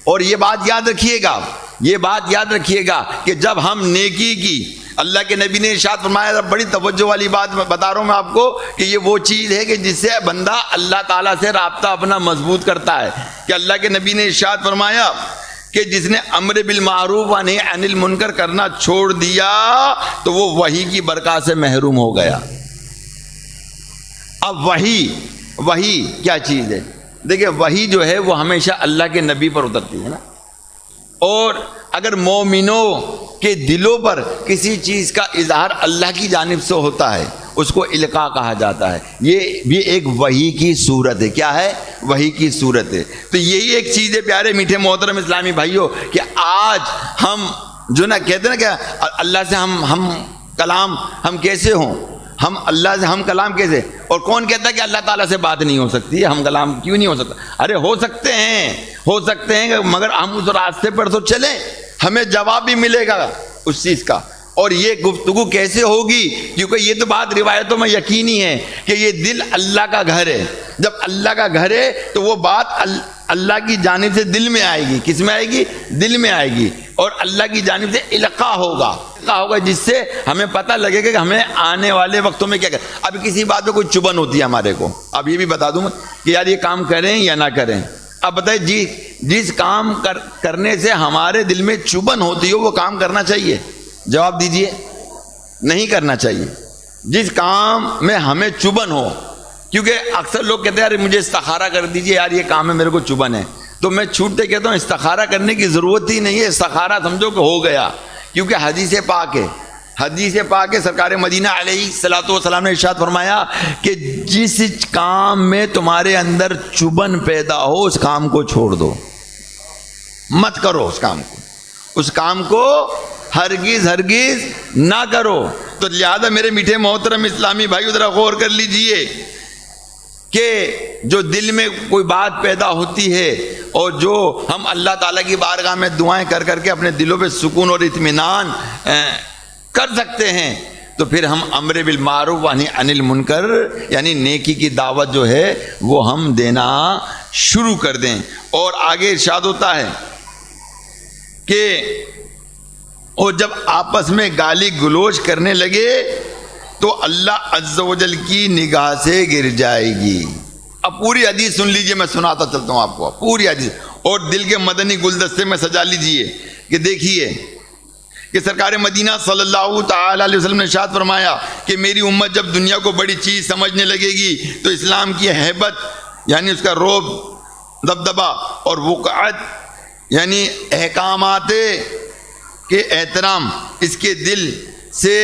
A: اور یہ بات یاد رکھیے گا، یہ بات یاد رکھیے گا کہ جب ہم نیکی کی، اللہ کے نبی نے ارشاد فرمایا، بڑی توجہ والی بات بتا رہا ہوں میں آپ کو کہ یہ وہ چیز ہے کہ جس سے بندہ اللہ تعالیٰ سے رابطہ اپنا مضبوط کرتا ہے، کہ اللہ کے نبی نے ارشاد فرمایا کہ جس نے امر بالمعروف و نہی عن المنکر کرنا چھوڑ دیا تو وہ وحی کی برکات سے محروم ہو گیا۔ اب وحی کیا چیز ہے؟ دیکھیں وحی جو ہے وہ ہمیشہ اللہ کے نبی پر اترتی ہے نا، اور اگر مومنوں کے دلوں پر کسی چیز کا اظہار اللہ کی جانب سے ہوتا ہے اس کو القاء کہا جاتا ہے۔ یہ بھی ایک وحی کی صورت ہے۔ کیا ہے؟ وحی کی صورت ہے۔ تو یہی ایک چیز ہے پیارے میٹھے محترم اسلامی بھائیوں کہ آج ہم جو نا کہتے ہیں نا کہ اللہ سے ہم کلام ہم کیسے ہوں، ہم اللہ سے ہم کلام کیسے، اور کون کہتا ہے کہ اللہ تعالیٰ سے بات نہیں ہو سکتی، ہم کلام کیوں نہیں ہو سکتا؟ ارے ہو سکتے ہیں مگر ہم اس راستے پر تو چلیں، ہمیں جواب بھی ملے گا اس چیز کا۔ اور یہ گفتگو کیسے ہوگی؟ کیونکہ یہ تو بات روایتوں میں یقینی ہے کہ یہ دل اللہ کا گھر ہے۔ جب اللہ کا گھر ہے تو وہ بات اللہ کی جانب سے دل میں آئے گی۔ کس میں آئے گی؟ دل میں آئے گی، اور اللہ کی جانب سے القاء ہوگا جس سے ہمیں پتہ لگے گا کہ ہمیں آنے والے وقتوں میں کیا کریں۔ اب کسی بات پہ کوئی چبھن ہوتی ہے ہمارے کو، اب یہ بھی بتا دوں کہ یار یہ کام کریں یا نہ کریں۔ اب بتائیے جس کام کرنے سے ہمارے دل میں چبھن ہوتی ہو وہ کام کرنا چاہیے؟ جواب دیجئے، نہیں کرنا چاہیے۔ جس کام میں ہمیں چبھن ہو، کیونکہ اکثر لوگ کہتے ہیں یار مجھے استخارہ کر دیجئے، یار یہ کام ہے میرے کو چبھن ہے، تو میں چھوٹتے کہتا ہوں استخارہ کرنے کی ضرورت ہی نہیں ہے، استخارہ سمجھو کہ ہو گیا، کیونکہ حدیث پاک ہے سرکار مدینہ علیہ الصلوۃ والسلام نے ارشاد فرمایا کہ جس کام میں تمہارے اندر چبھن پیدا ہو اس کام کو چھوڑ دو، مت کرو اس کام کو ہرگز نہ کرو۔ تو لہذا میرے میٹھے محترم اسلامی بھائی ذرا غور کر لیجئے کہ جو دل میں کوئی بات پیدا ہوتی ہے اور جو ہم اللہ تعالیٰ کی بارگاہ میں دعائیں کر کر کے اپنے دلوں پہ سکون اور اطمینان کر سکتے ہیں، تو پھر ہم امر بالمعروف و نہی عن المنکر یعنی نیکی کی دعوت جو ہے وہ ہم دینا شروع کر دیں۔ اور آگے ارشاد ہوتا ہے کہ اور جب آپس میں گالی گلوچ کرنے لگے تو اللہ عز و جل کی نگاہ سے گر جائے گی۔ اب پوری حدیث سن لیجئے، میں سناتا چلتا ہوں آپ کو پوری حدیث، اور دل کے مدنی گلدستے میں سجا لیجئے کہ دیکھیے کہ سرکار مدینہ صلی اللہ تعالی علیہ وسلم نے ارشاد فرمایا کہ میری امت جب دنیا کو بڑی چیز سمجھنے لگے گی تو اسلام کی ہیبت یعنی اس کا رعب، دبدبہ، اور وقعت یعنی احکامات کے احترام اس کے دل سے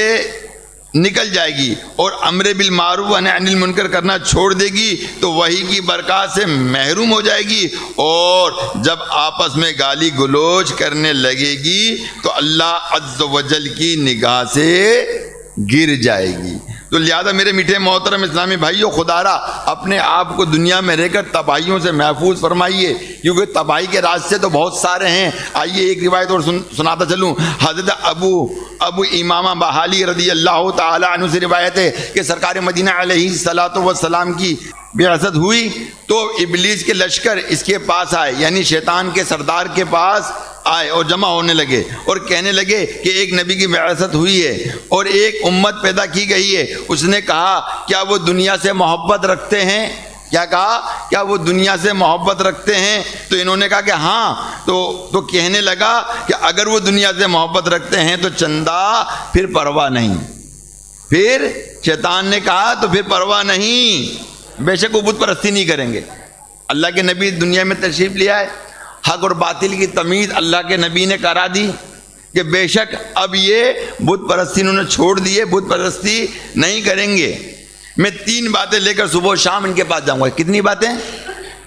A: نکل جائے گی، اور امر بالمعروف و نہی عن المنکر کرنا چھوڑ دے گی تو وحی کی برکات سے محروم ہو جائے گی، اور جب آپس میں گالی گلوچ کرنے لگے گی تو اللہ عز و جل کی نگاہ سے گر جائے گی۔ تو لہذا میرے میٹھے محترم اسلامی بھائیوں، خدا را اپنے آپ کو دنیا میں رہ کر تباہیوں سے محفوظ فرمائیے، کیونکہ تباہی کے راستے تو بہت سارے ہیں۔ آئیے ایک روایت اور سناتا چلوں۔ حضرت ابو امامہ بحالی رضی اللہ تعالی عنہ سے روایت ہے کہ سرکار مدینہ علیہ الصلوۃ والسلام کی بعثت ہوئی تو ابلیس کے لشکر اس کے پاس آئے، یعنی شیطان کے سردار کے پاس آئے اور جمع ہونے لگے اور کہنے لگے کہ ایک نبی کی بعثت ہوئی ہے اور ایک امت پیدا کی گئی ہے، اس نے کہا کیا وہ دنیا سے محبت رکھتے ہیں؟ کیا کہا؟ کیا وہ دنیا سے محبت رکھتے ہیں؟ تو انہوں نے کہا کہ ہاں۔ تو کہنے لگا کہ اگر وہ دنیا سے محبت رکھتے ہیں تو چندہ پھر پرواہ نہیں۔ پھر شیطان نے کہا تو پھر پرواہ نہیں، بے شک وہ بت پرستی نہیں کریں گے۔ اللہ کے نبی دنیا میں تشریف لے آئے، حق اور باطل کی تمیز اللہ کے نبی نے کرا دی کہ بے شک اب یہ بت پرستی انہوں نے چھوڑ دی ہے، بت پرستی نہیں کریں گے۔ میں 3 باتیں لے کر صبح و شام ان کے پاس جاؤں گا۔ کتنی باتیں؟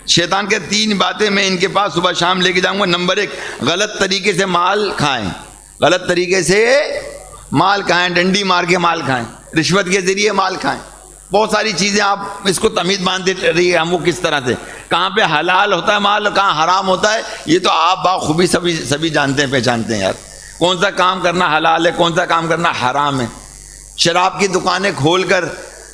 A: شیطان کے 3 باتیں میں ان کے پاس صبح شام لے کے جاؤں گا۔ نمبر 1، غلط طریقے سے مال کھائیں، غلط طریقے سے مال کھائیں، ڈنڈی مار کے مال کھائیں، رشوت کے ذریعے مال کھائیں، بہت ساری چیزیں آپ اس کو تمیز باندھتے رہیے ہم وہ کس طرح سے، کہاں پہ حلال ہوتا ہے مال، کہاں حرام ہوتا ہے، یہ تو آپ بخوبی سبھی جانتے ہیں، پہچانتے ہیں یار، کون سا کام کرنا حلال ہے، کون سا کام کرنا حرام ہے۔ شراب کی دکانیں کھول کر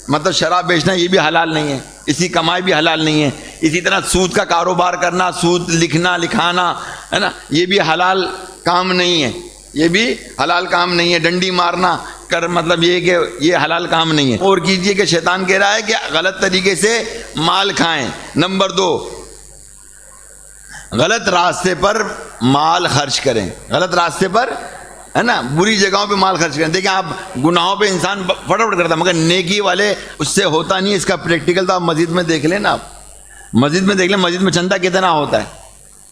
A: مطلب شراب بیچنا یہ بھی حلال نہیں ہے، اس کی کمائی بھی حلال نہیں ہے۔ اسی طرح سود کا کاروبار کرنا، سود لکھنا لکھانا ہے نا، یہ بھی حلال کام نہیں ہے، یہ بھی حلال کام نہیں ہے۔ ڈنڈی مارنا کر مطلب یہ کہ یہ حلال کام نہیں ہے۔ اور کیجئے کہ شیطان کہہ رہا ہے کہ غلط طریقے سے مال کھائیں۔ نمبر 2، غلط راستے پر مال خرچ کریں، غلط راستے پر ہے نا، بری جگہوں پہ مال خرچ کریں. دیکھیں آپ گناہوں پہ انسان فٹافٹ کرتا ہے، مگر نیکی والے اس سے ہوتا نہیں. اس کا پریکٹیکل تو آپ مسجد میں دیکھ لیں نا. آپ مسجد میں دیکھ لیں، مسجد میں چندہ کتنا ہوتا ہے،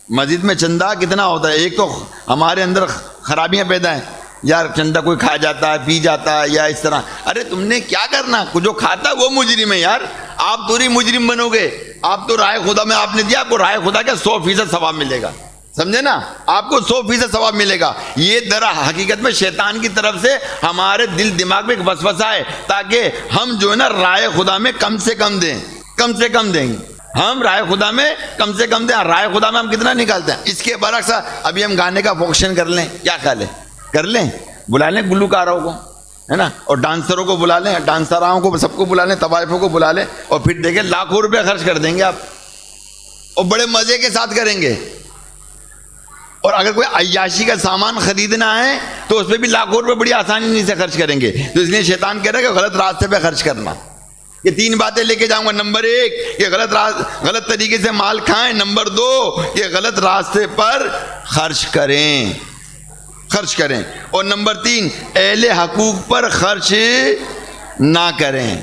A: مسجد میں چندہ کتنا ہوتا ہے. ایک تو ہمارے اندر خرابیاں پیدا ہیں، یار چندہ کوئی کھا جاتا ہے، پی جاتا ہے یا اس طرح. ارے تم نے کیا کرنا، جو کھاتا ہے وہ مجرم ہے یار. آپ تھوڑی مجرم بنو گے. آپ تو رائے خدا میں آپ نے دیا، آپ کو رائے خدا کا 100% ثواب ملے گا. سمجھے نا، آپ کو 100% ثواب ملے گا. یہ در حقیقت میں شیطان کی طرف سے ہمارے دل دماغ میں ایک وسوسہ ہے، تاکہ ہم جو ہے نا رائے خدا میں کم سے کم دیں، کم سے کم دیں. ہم رائے خدا میں کم سے کم دیں. رائے خدا میں ہم کتنا نکالتے ہیں. اس کے برعکس ابھی ہم گانے کا فنکشن کر لیں، کیا خیال ہے، کر لیں، بلا لیں گلوکاروں کو ہے نا، اور ڈانسروں کو بلا لیں، ڈانسراؤں کو سب کو بلا لیں، طوائفوں کو بلا لیں، اور پھر دیکھیں لاکھوں روپے خرچ کر دیں گے آپ، اور بڑے مزے کے ساتھ کریں گے. اور اگر کوئی عیاشی کا سامان خریدنا ہے تو اس پہ بھی لاکھوں روپے بڑی آسانی سے خرچ کریں گے. تو اس لیے شیطان کہہ رہا ہے کہ غلط راستے پہ خرچ کرنا. یہ 3 باتیں لے کے جاؤں گا. نمبر 1 کہ غلط طریقے سے مال کھائیں. نمبر 2 کہ غلط راستے پر خرچ کریں، خرچ کریں. اور نمبر 3 اہل حقوق پر خرچ نہ کریں.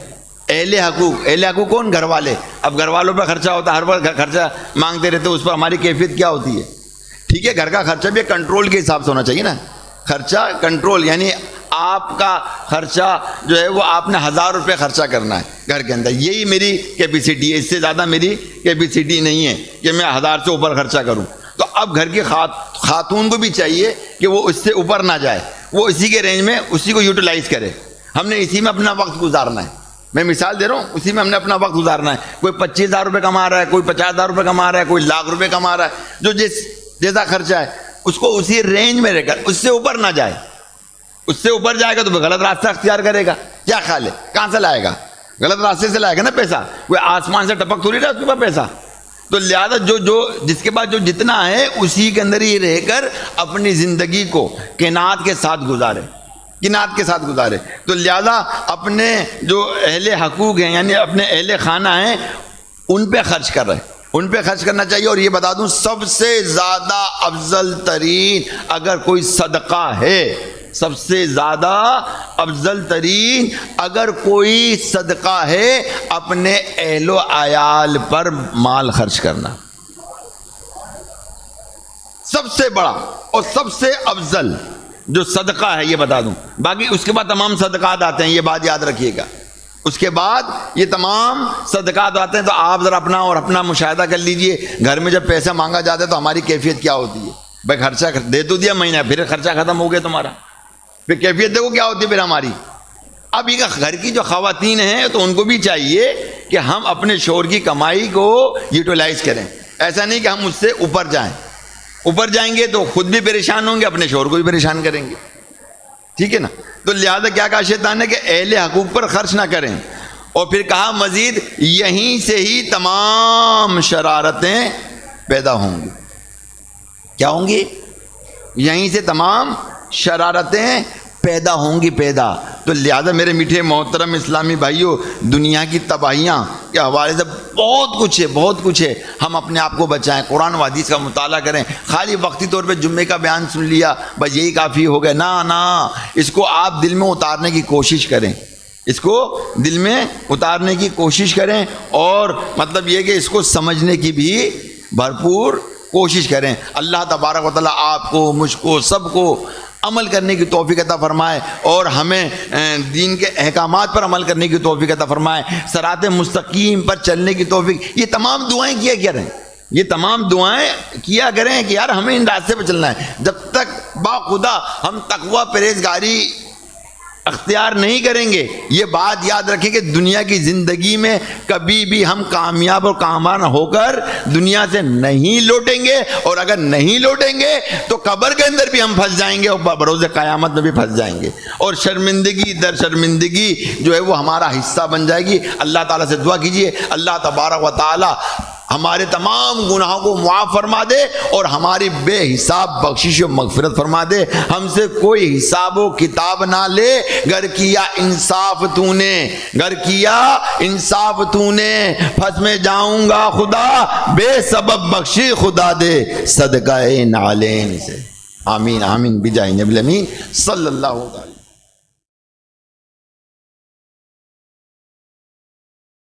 A: اہل حقوق کون؟ گھر والے. اب گھر والوں پہ خرچہ ہوتا ہے، ہر وقت خرچہ مانگتے رہتے، اس پر ہماری کیفیت کیا ہوتی ہے. ٹھیک ہے، گھر کا خرچہ بھی کنٹرول کے حساب سے ہونا چاہیے نا. خرچہ کنٹرول، یعنی آپ کا خرچہ جو ہے وہ آپ نے 1000 روپے خرچہ کرنا ہے گھر کے اندر. یہی میری کیپیسٹی ہے، اس سے زیادہ میری کیپیسٹی نہیں ہے کہ میں 1000 سے اوپر خرچہ کروں. تو اب گھر کی خاتون کو بھی چاہیے کہ وہ اس سے اوپر نہ جائے، وہ اسی کے رینج میں اسی کو یوٹیلائز کرے. ہم نے اسی میں اپنا وقت گزارنا ہے. میں مثال دے رہا ہوں، اسی میں ہم نے اپنا وقت گزارنا ہے. کوئی 25,000 روپے کما رہا ہے، کوئی 50,000 روپے کما رہا ہے، کوئی لاکھ روپے کما رہا ہے. جو جیسا خرچہ ہے اس کو اسی رینج میں رہ کر، اس سے اوپر نہ جائے. اس سے اوپر جائے گا تو غلط راستہ اختیار کرے گا. کیا خیال ہے، کہاں سے لائے گا؟ غلط راستے سے لائے گا نا پیسہ. کوئی آسمان سے ٹپک تھوڑی رہا اس کے پاس پیسہ. تو لہٰذا جس کے پاس جو جتنا ہے اسی کے اندر ہی رہ کر اپنی زندگی کو قناعت کے ساتھ گزارے، قناعت کے ساتھ گزارے. تو لہذا اپنے جو اہل حقوق ہیں، یعنی اپنے اہل خانہ ہیں، ان پہ خرچ کر رہے ہیں، ان پہ خرچ کرنا چاہیے. اور یہ بتا دوں، سب سے زیادہ افضل ترین اگر کوئی صدقہ ہے، سب سے زیادہ افضل ترین اگر کوئی صدقہ ہے، اپنے اہل و عیال پر مال خرچ کرنا. سب سے بڑا اور سب سے افضل جو صدقہ ہے، یہ بتا دوں. باقی اس کے بعد تمام صدقات آتے ہیں، یہ بات یاد رکھیے گا. اس کے بعد یہ تمام صدقات آتے ہیں. تو آپ ذرا اپنا مشاہدہ کر لیجئے. گھر میں جب پیسہ مانگا جاتا ہے تو ہماری کیفیت کیا ہوتی ہے. بھائی خرچہ دے تو دیا مہینہ، پھر خرچہ ختم ہو گیا تمہارا، پھر کیفیت دیکھو کیا ہوتی ہے پھر ہماری. اب یہ گھر کی جو خواتین ہیں تو ان کو بھی چاہیے کہ ہم اپنے شوہر کی کمائی کو یوٹیلائز کریں. ایسا نہیں کہ ہم اس سے اوپر جائیں. اوپر جائیں گے تو خود بھی پریشان ہوں گے، اپنے شوہر کو بھی پریشان کریں گے. ٹھیک ہے نا. تو لہذا کیا کہا شیطان نے کہ اہل حقوق پر خرچ نہ کریں. اور پھر کہا مزید، یہیں سے ہی تمام شرارتیں پیدا ہوں گی. کیا ہوں گی؟ یہیں سے تمام شرارتیں پیدا ہوں گی پیدا. تو لہذا میرے میٹھے محترم اسلامی بھائیوں، دنیا کی تباہیاں کے حوالے سے بہت کچھ ہے، بہت کچھ ہے. ہم اپنے آپ کو بچائیں، قرآن و حدیث کا مطالعہ کریں. خالی وقتی طور پہ جمعے کا بیان سن لیا بس یہی کافی ہو گیا، نہ. اس کو آپ دل میں اتارنے کی کوشش کریں، اس کو دل میں اتارنے کی کوشش کریں. اور مطلب یہ کہ اس کو سمجھنے کی بھی بھرپور کوشش کریں. اللہ تبارک و تعالیٰ آپ کو، مجھ کو، سب کو عمل کرنے کی توفیق عطا فرمائے، اور ہمیں دین کے احکامات پر عمل کرنے کی توفیق عطا فرمائے، صراط مستقیم پر چلنے کی توفیق. یہ تمام دعائیں کیا کریں، یہ تمام دعائیں کیا کریں کہ یار ہمیں ان راستے پہ چلنا ہے. جب تک باخدا ہم تقوی پرہیزگاری اختیار نہیں کریں گے، یہ بات یاد رکھیں کہ دنیا کی زندگی میں کبھی بھی ہم کامیاب اور کامیاب ہو کر دنیا سے نہیں لوٹیں گے. اور اگر نہیں لوٹیں گے تو قبر کے اندر بھی ہم پھنس جائیں گے، اور بروز قیامت میں بھی پھنس جائیں گے، اور شرمندگی در شرمندگی جو ہے وہ ہمارا حصہ بن جائے گی. اللہ تعالیٰ سے دعا کیجیے، اللہ تبارک و تعالیٰ
B: ہمارے تمام گناہوں کو معاف فرما دے اور ہماری بے حساب بخشش و مغفرت فرما دے. ہم سے کوئی حساب و کتاب نہ لے. گر کیا انصاف تو نے، گر کیا انصاف تو نے، پھنس میں جاؤں گا خدا، بے سبب بخشی خدا دے صدقہ نعلین سے. آمین آمین بجاہ نبی الامین صلی اللہ علیہ وسلم.